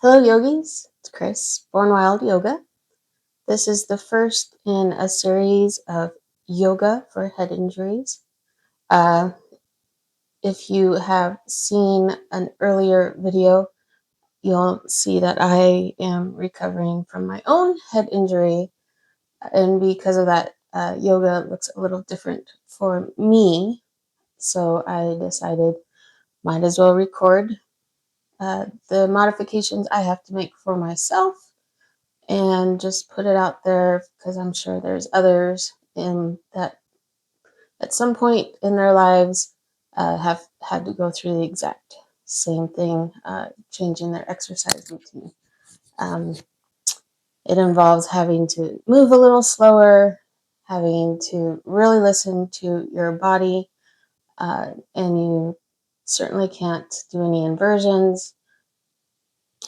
Hello, yogis. It's Chris, Born Wild Yoga. This is the first in a series of yoga for head injuries. Uh, if you have seen an earlier video, you'll see that I am recovering from my own head injury. And because of that, yoga looks a little different for me. So I decided might as well record the modifications I have to make for myself and just put it out there because I'm sure there's others in that at some point in their lives have had to go through the exact same thing, changing their exercise routine. Um, it involves having to move a little slower, having to really listen to your body, and you certainly can't do any inversions.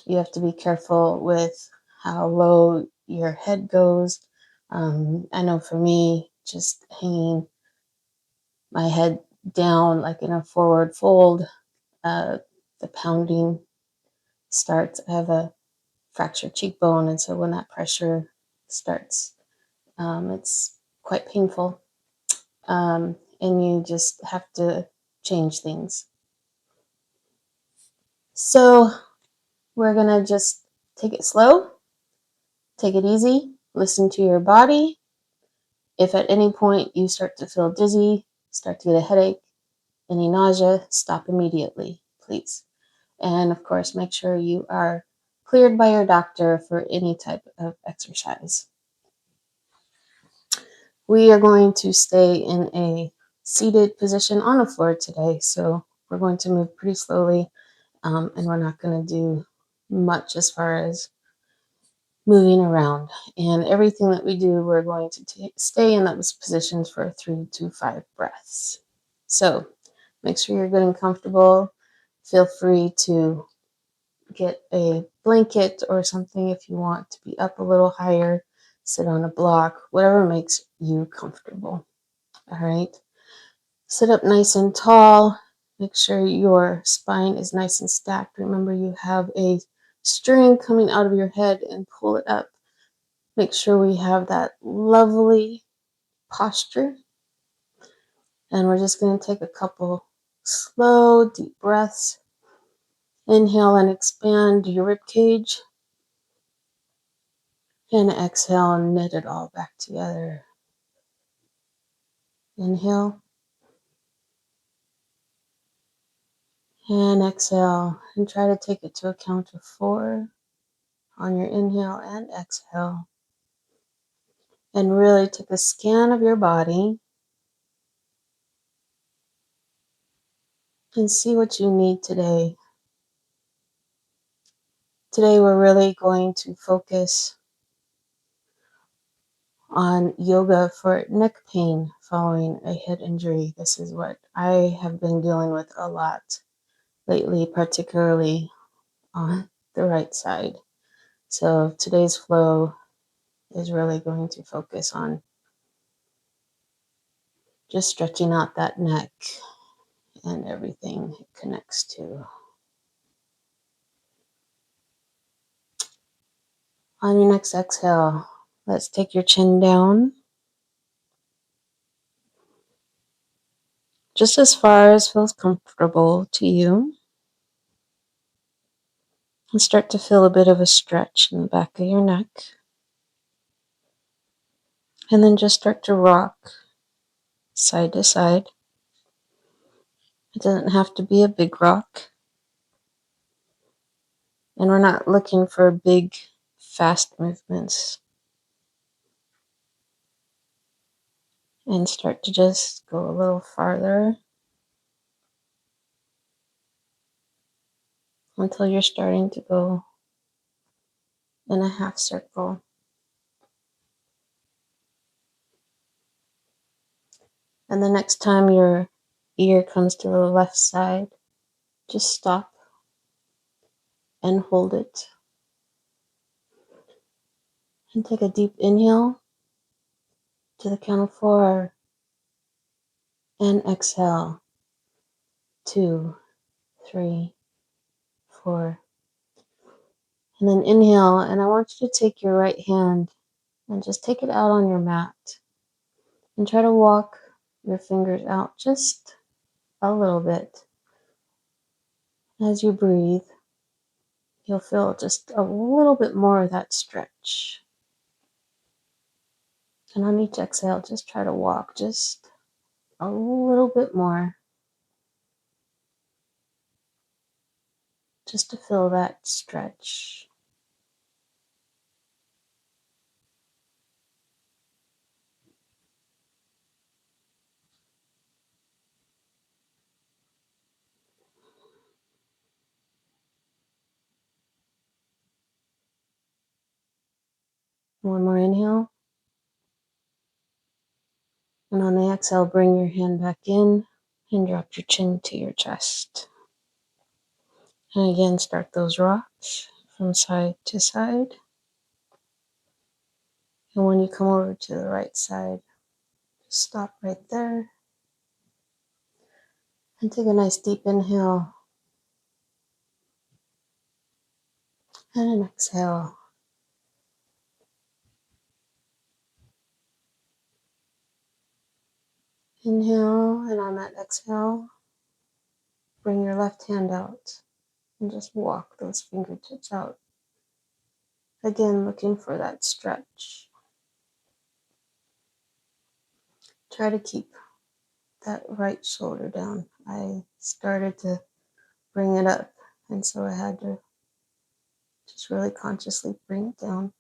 You have to be careful with how low your head goes. I know for me, just hanging my head down like in a forward fold, uh, the pounding starts. I have a fractured cheekbone, and so when that pressure starts, it's quite painful. And you just have to change things. So we're gonna just take it slow, take it easy, listen to your body. If at any point you start to feel dizzy, start to get a headache, any nausea, stop immediately, please. And of course, make sure you are cleared by your doctor for any type of exercise. We are going to stay in a seated position on the floor today, so we're going to move pretty slowly, and we're not going to do much as far as moving around. And everything that we do, we're going to stay in those positions for 3 to 5 breaths. So make sure you're good and comfortable. Feel free to get a blanket or something if you want to be up a little higher, sit on a block, whatever makes you comfortable. All right. Sit up nice and tall. Make sure your spine is nice and stacked. Remember, you have a string coming out of your head and pull it up. Make sure we have that lovely posture. And we're just going to take a couple slow, deep breaths. Inhale and expand your rib cage. And exhale and knit it all back together. Inhale. And exhale. And try to take it to a count of 4 on your inhale and exhale. And really take a scan of your body and see what you need today. Today we're really going to focus on yoga for neck pain following a head injury. This is what I have been dealing with a lot lately, particularly on the right side. So today's flow is really going to focus on just stretching out that neck and everything it connects to. On your next exhale, let's take your chin down just as far as feels comfortable to you. And start to feel a bit of a stretch in the back of your neck. And then just start to rock side to side. It doesn't have to be a big rock. And we're not looking for big, fast movements. And start to just go a little farther until you're starting to go in a half circle. And the next time your ear comes to the left side, just stop and hold it. And take a deep inhale to the count of 4. And exhale. 2, 3, 4. And then inhale, and I want you to take your right hand and just take it out on your mat and try to walk your fingers out just a little bit. As you breathe, you'll feel just a little bit more of that stretch. And on each exhale, just try to walk just a little bit more, just to feel that stretch. One more inhale. And on the exhale, bring your hand back in and drop your chin to your chest. And again, start those rocks from side to side. And when you come over to the right side, just stop right there and take a nice deep inhale and an exhale. Inhale, and on that exhale, bring your left hand out and just walk those fingertips out. Again, looking for that stretch. Try to keep that right shoulder down. I started to bring it up, and so I had to just really consciously bring it down.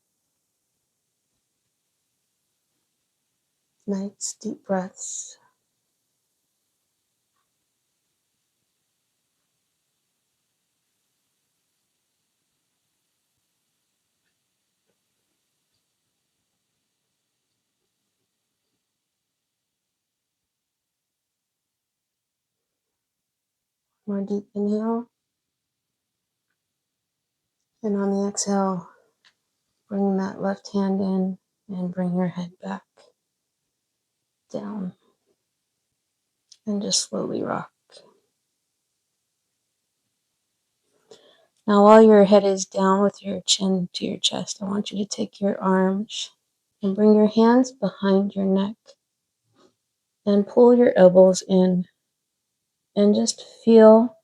Nice deep breaths. More deep inhale. And on the exhale, bring that left hand in and bring your head back down. And just slowly rock. Now, while your head is down with your chin to your chest, I want you to take your arms and bring your hands behind your neck and pull your elbows in and just feel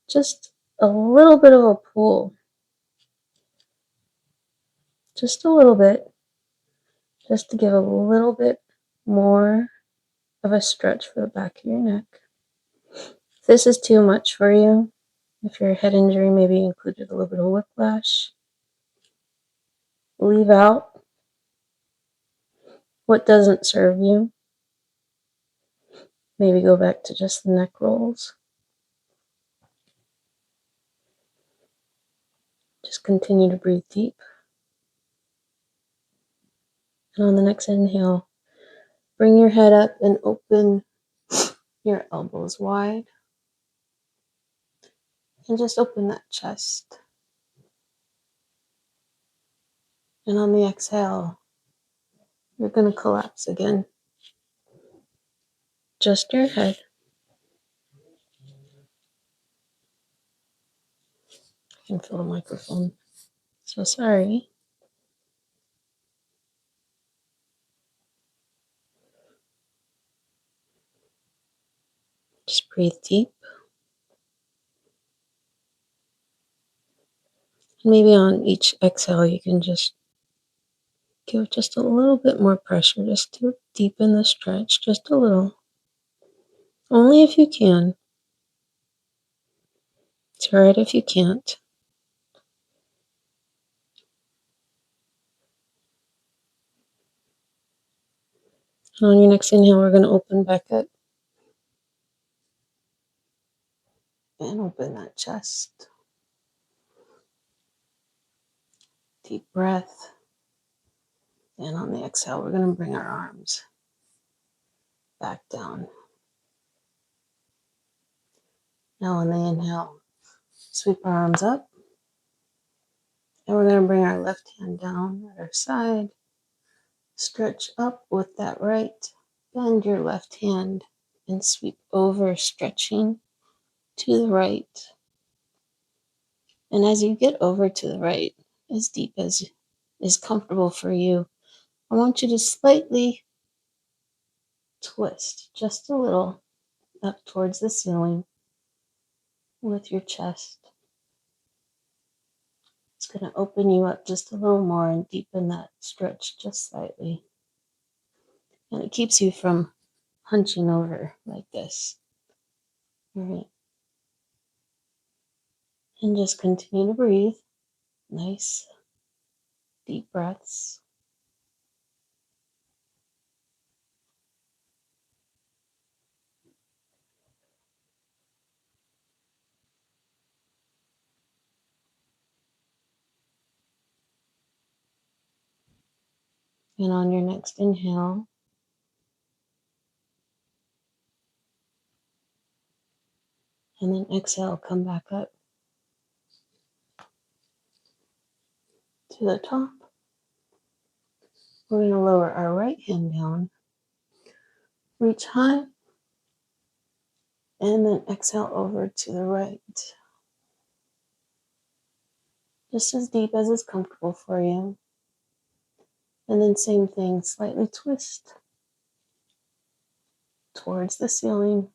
just a little bit of a pull. Just a little bit, just to give a little bit more of a stretch for the back of your neck. If this is too much for you, if your head injury maybe included a little bit of whiplash, leave out what doesn't serve you. Maybe go back to just the neck rolls. Just continue to breathe deep. And on the next inhale, bring your head up and open your elbows wide. And just open that chest. And on the exhale, you're going to collapse again. Just your head. I can feel the microphone. So sorry. Just breathe deep. And maybe on each exhale, you can just give just a little bit more pressure, just to deepen the stretch, just a little. Only if you can. It's all right if you can't. And on your next inhale, we're going to open back up and open that chest. Deep breath. And on the exhale, we're going to bring our arms back down. Now on the inhale, sweep our arms up. And we're going to bring our left hand down at our side. Stretch up with that right. Bend your left hand and sweep over, stretching to the right. And as you get over to the right, as deep as is comfortable for you. I want you to slightly twist just a little up towards the ceiling with your chest. It's going to open you up just a little more and deepen that stretch just slightly. And it keeps you from hunching over like this. All right. And just continue to breathe. Nice, deep breaths. And on your next inhale, and then exhale, come back up to the top. We're going to lower our right hand down, reach high, and then exhale over to the right. Just as deep as is comfortable for you. And then same thing, slightly twist towards the ceiling,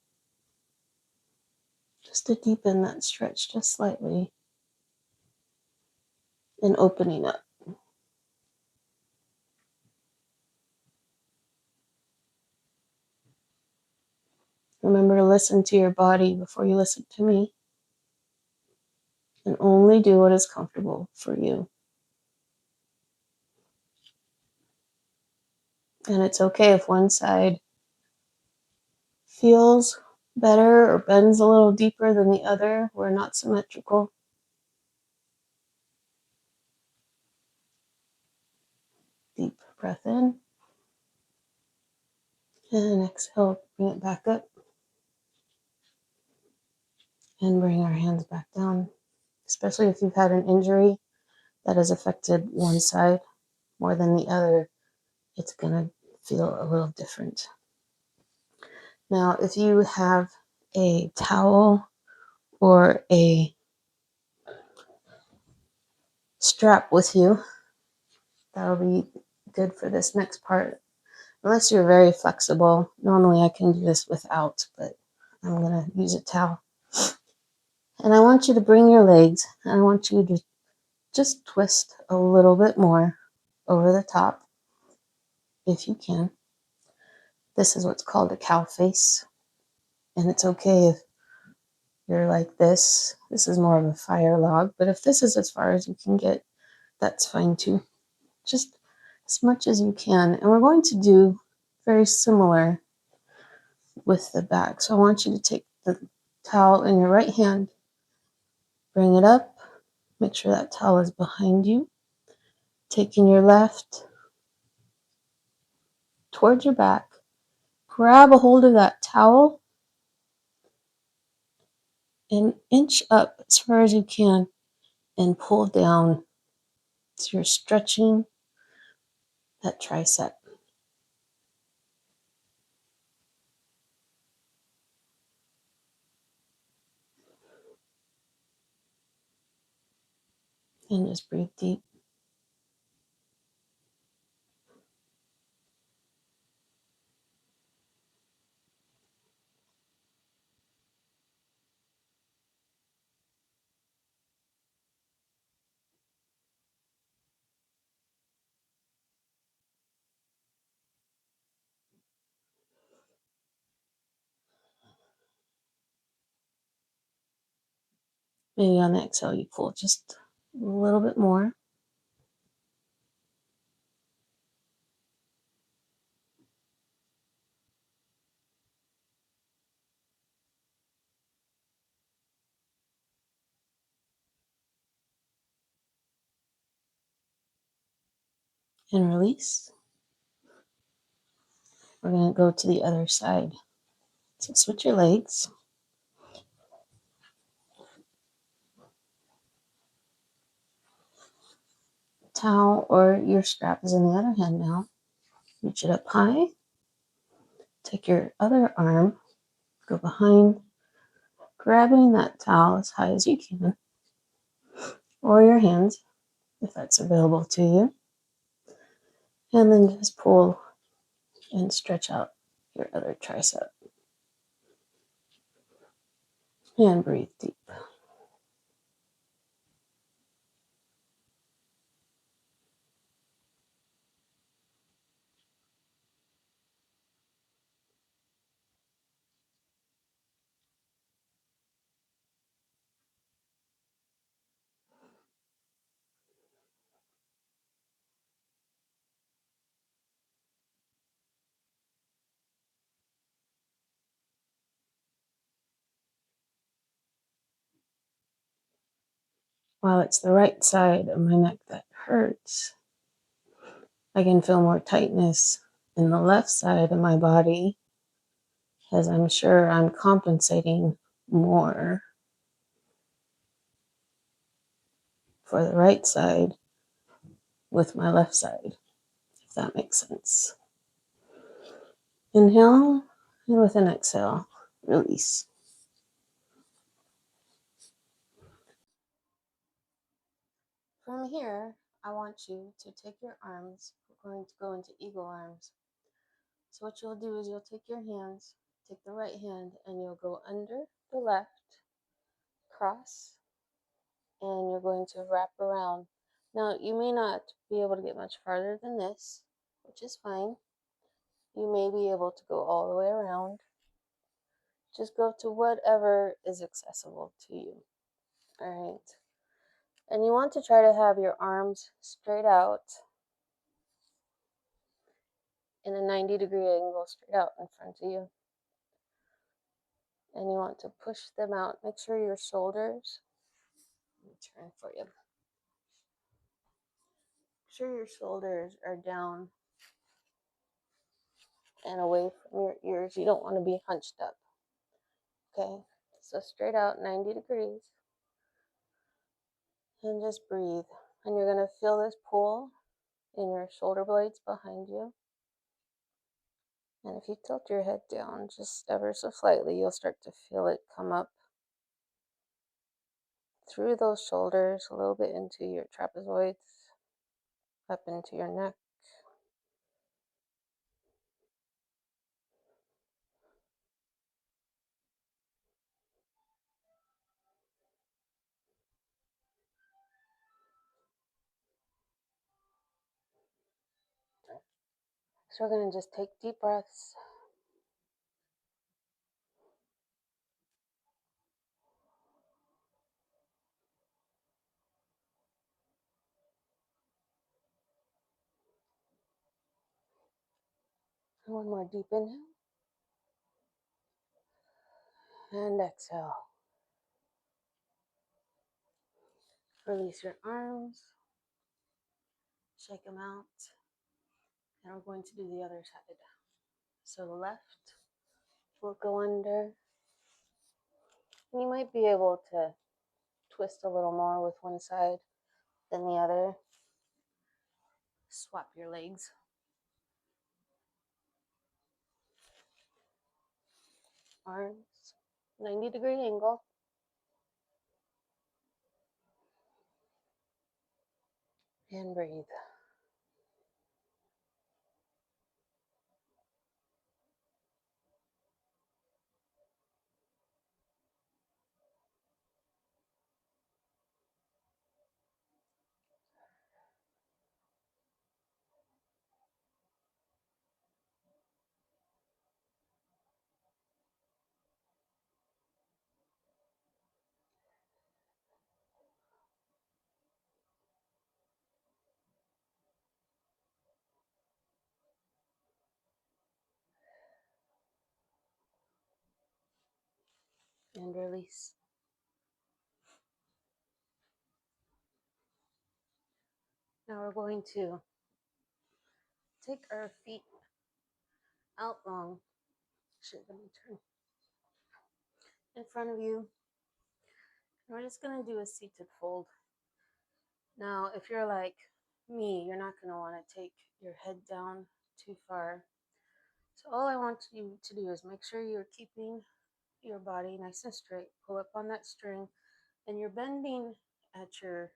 just to deepen that stretch just slightly, and opening up. Remember to listen to your body before you listen to me, and only do what is comfortable for you. And it's okay if one side feels better or bends a little deeper than the other. We're not symmetrical. Deep breath in. And exhale, bring it back up. And bring our hands back down. Especially if you've had an injury that has affected one side more than the other, it's going to feel a little different. Now, if you have a towel or a strap with you, that'll be good for this next part. Unless you're very flexible. Normally I can do this without, but I'm going to use a towel. And I want you to bring your legs, and I want you to just twist a little bit more over the top, if you can. This is what's called a cow face. And it's okay if you're like this. This is more of a fire log. But if this is as far as you can get, that's fine too. Just as much as you can. And we're going to do very similar with the back. So I want you to take the towel in your right hand, bring it up, make sure that towel is behind you. Taking your left towards your back, grab a hold of that towel and inch up as far as you can and pull down. So you're stretching that tricep. And just breathe deep. Maybe on the exhale you pull just a little bit more. And release. We're going to go to the other side. So switch your legs. Towel or your strap is in the other hand now. Reach it up high. Take your other arm, go behind, grabbing that towel as high as you can, or your hands if that's available to you. And then just pull and stretch out your other tricep. And breathe deep. While it's the right side of my neck that hurts, I can feel more tightness in the left side of my body, as I'm sure I'm compensating more for the right side with my left side, if that makes sense. Inhale, and with an exhale, release. From here, I want you to take your arms. We're going to go into eagle arms. So what you'll do is you'll take your hands, take the right hand, and you'll go under the left, cross, and you're going to wrap around. Now, you may not be able to get much farther than this, which is fine. You may be able to go all the way around. Just go to whatever is accessible to you. All right. And you want to try to have your arms straight out in a 90-degree angle straight out in front of you. And you want to push them out. Make sure your shoulders, let me turn for you. Make sure your shoulders are down and away from your ears. You don't want to be hunched up. Okay, so straight out 90 degrees. And just breathe. And you're going to feel this pull in your shoulder blades behind you. And if you tilt your head down just ever so slightly, you'll start to feel it come up through those shoulders, a little bit into your trapezoids, up into your neck. So we're going to just take deep breaths. And one more deep inhale. And exhale. Release your arms. Shake them out. And we're going to do the other side. So the left will go under. And you might be able to twist a little more with one side than the other. Swap your legs. Arms, 90-degree angle. And breathe. And release. Now we're going to take our feet out long. Let me turn. In front of you. And we're just going to do a seated fold. Now, if you're like me, you're not going to want to take your head down too far. So all I want you to do is make sure you're keeping your body nice and straight. Pull up on that string, and you're bending at your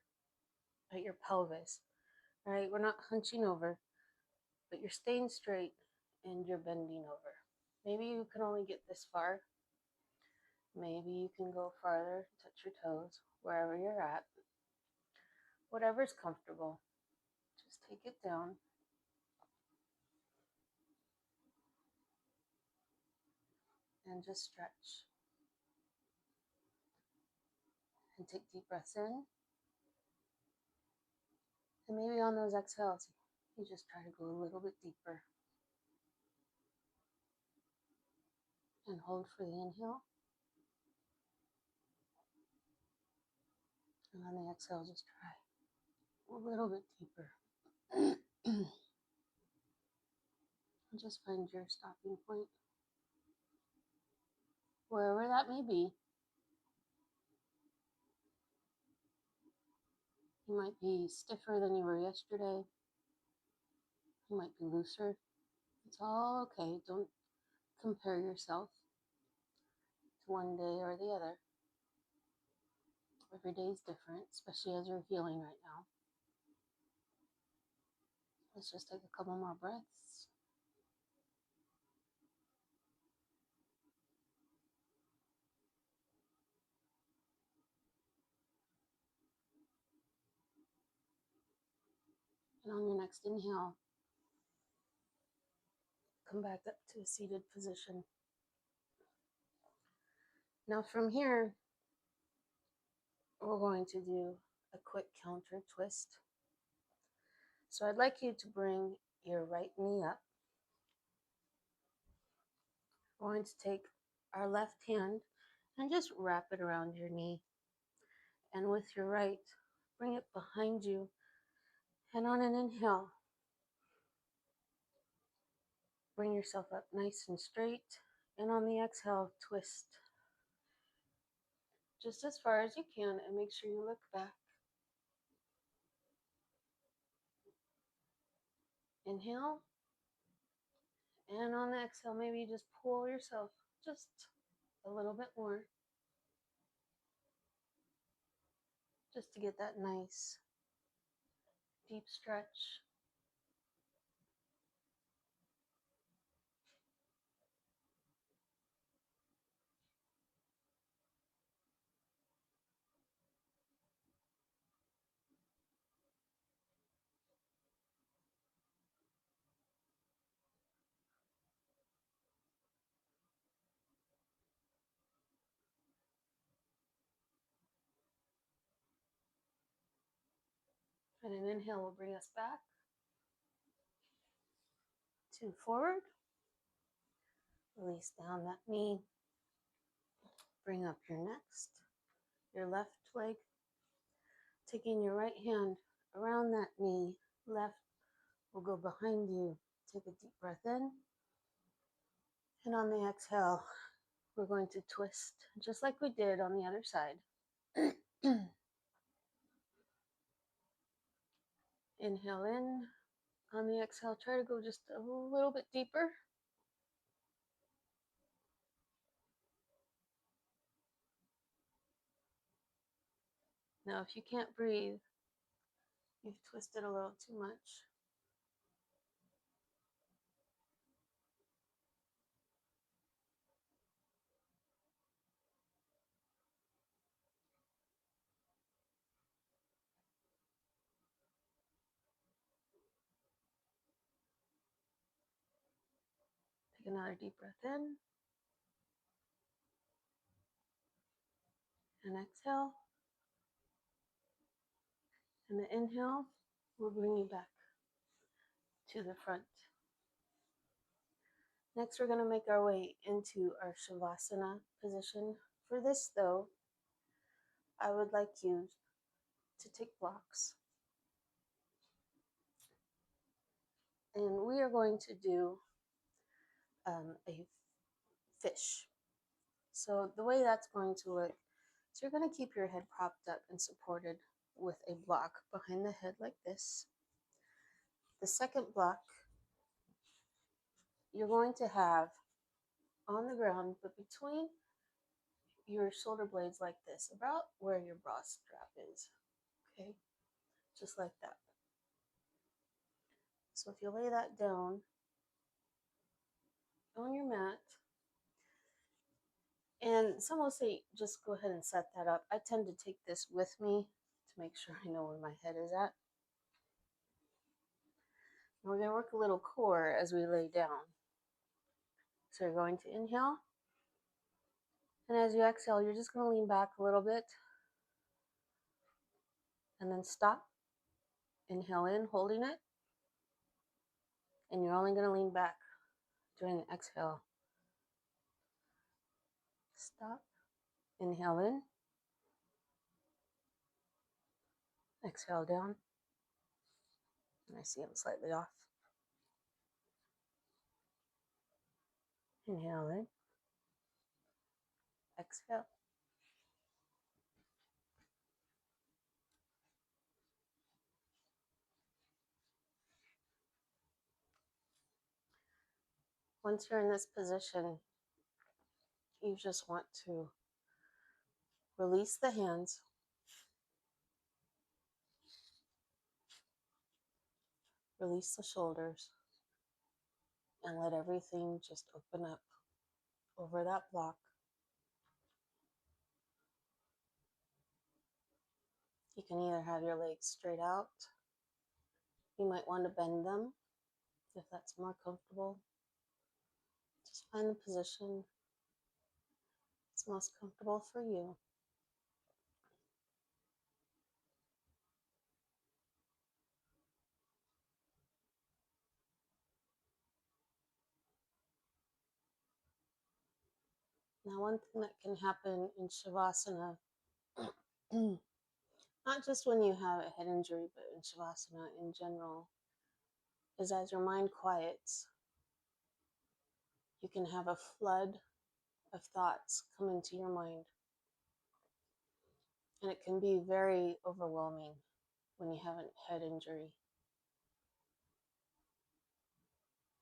at your pelvis, right? We're not hunching over, but you're staying straight and you're bending over. Maybe you can only get this far. Maybe you can go farther, touch your toes, wherever you're at. Whatever's comfortable, just take it down. And just stretch. And take deep breaths in. And maybe on those exhales, you just try to go a little bit deeper. And hold for the inhale. And on the exhale, just try a little bit deeper. And just find your stopping point, wherever that may be. You might be stiffer than you were yesterday. You might be looser. It's all okay. Don't compare yourself to one day or the other. Every day is different, especially as you're healing right now. Let's just take a couple more breaths. And on your next inhale, come back up to a seated position. Now from here, we're going to do a quick counter twist. So I'd like you to bring your right knee up. We're going to take our left hand and just wrap it around your knee. And with your right, bring it behind you. And on an inhale, bring yourself up nice and straight. And on the exhale, twist just as far as you can and make sure you look back. Inhale. And on the exhale, maybe you just pull yourself just a little bit more, just to get that nice deep stretch. And an inhale will bring us back to forward. Release down that knee. Bring up your left leg. Taking your right hand around that knee. Left will go behind you. Take a deep breath in. And on the exhale, we're going to twist just like we did on the other side. Inhale in. On the exhale, try to go just a little bit deeper. Now, if you can't breathe, you've twisted a little too much. Take another deep breath in. And exhale. And the inhale will bring you back to the front. Next, we're going to make our way into our Shavasana position. For this, though, I would like you to take blocks. And we are going to do a fish. So the way that's going to look is you're going to keep your head propped up and supported with a block behind the head like this. The second block you're going to have on the ground, but between your shoulder blades like this, about where your bra strap is. Okay, just like that. So if you lay that down on your mat, and some will say just go ahead and set that up. I tend to take this with me to make sure I know where my head is at. And we're going to work a little core as we lay down. So you're going to inhale, and as you exhale, you're just going to lean back a little bit and then stop. Inhale in, holding it, and you're only going to lean back during the exhale. Stop. Inhale in, exhale down. And I see I'm slightly off. Inhale in, exhale. Once you're in this position, you just want to release the hands, release the shoulders, and let everything just open up over that block. You can either have your legs straight out. You might want to bend them if that's more comfortable. Just find the position that's most comfortable for you. Now, one thing that can happen in Shavasana, not just when you have a head injury, but in Shavasana in general, is as your mind quiets, you can have a flood of thoughts come into your mind. And it can be very overwhelming when you have a head injury.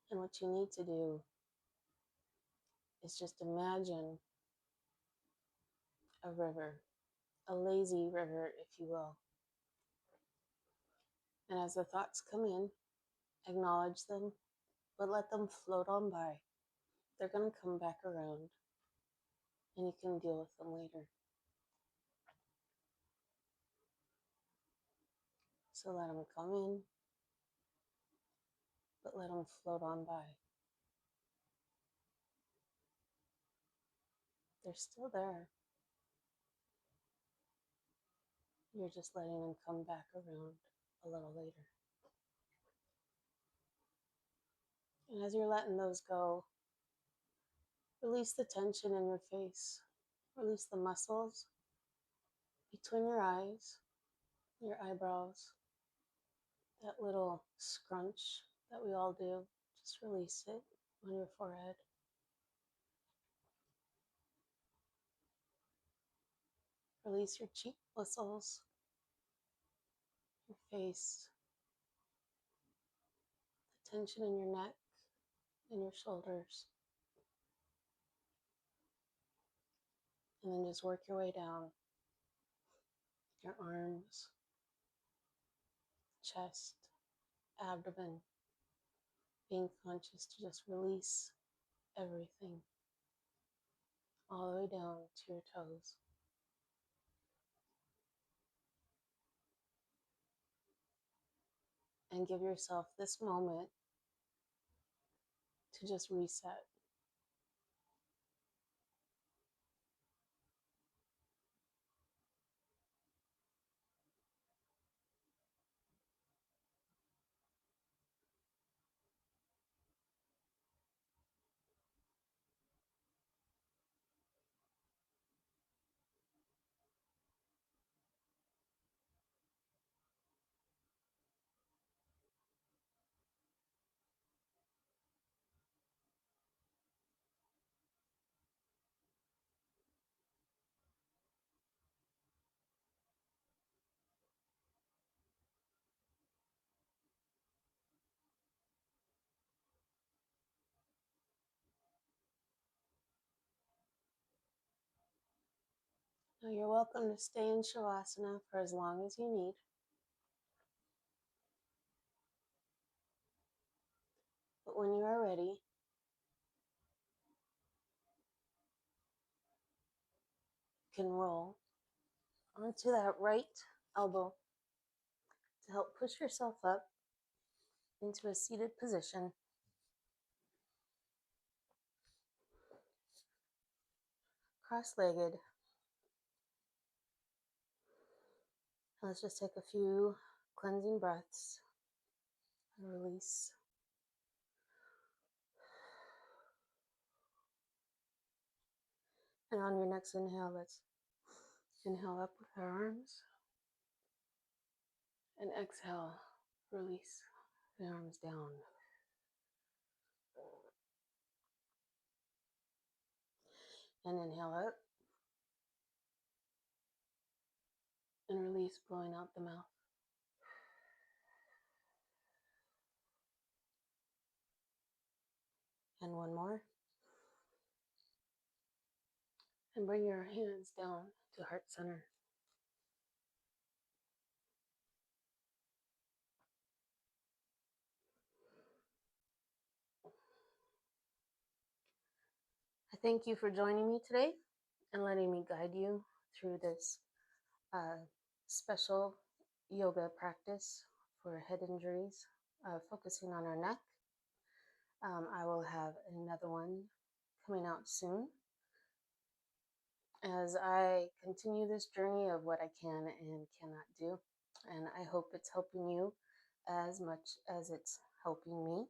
And what you need to do is just imagine a river, a lazy river, if you will. And as the thoughts come in, acknowledge them, but let them float on by. They're going to come back around, and you can deal with them later. So let them come in, but let them float on by. They're still there. You're just letting them come back around a little later. And as you're letting those go, release the tension in your face. Release the muscles between your eyes, your eyebrows, that little scrunch that we all do. Just release it on your forehead. Release your cheek muscles, your face, the tension in your neck and your shoulders. And then just work your way down your arms, chest, abdomen, being conscious to just release everything all the way down to your toes. And give yourself this moment to just reset. Now you're welcome to stay in Shavasana for as long as you need. when you are ready, you can roll onto that right elbow to help push yourself up into a seated position. Cross-legged. Let's just take a few cleansing breaths and release. And on your next inhale, let's inhale up with our arms. And exhale, release the arms down. And inhale up. And release, blowing out the mouth. And one more. And bring your hands down to heart center. I thank you for joining me today and letting me guide you through this special yoga practice for head injuries, focusing on our neck. I will have another one coming out soon as I continue this journey of what I can and cannot do. And I hope it's helping you as much as it's helping me.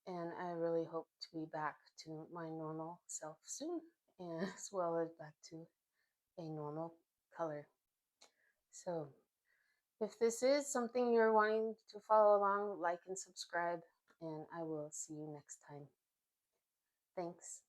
And I really hope to be back to my normal self soon, as well as back to a normal color. So if this is something you're wanting to follow along, like and subscribe, and I will see you next time. Thanks.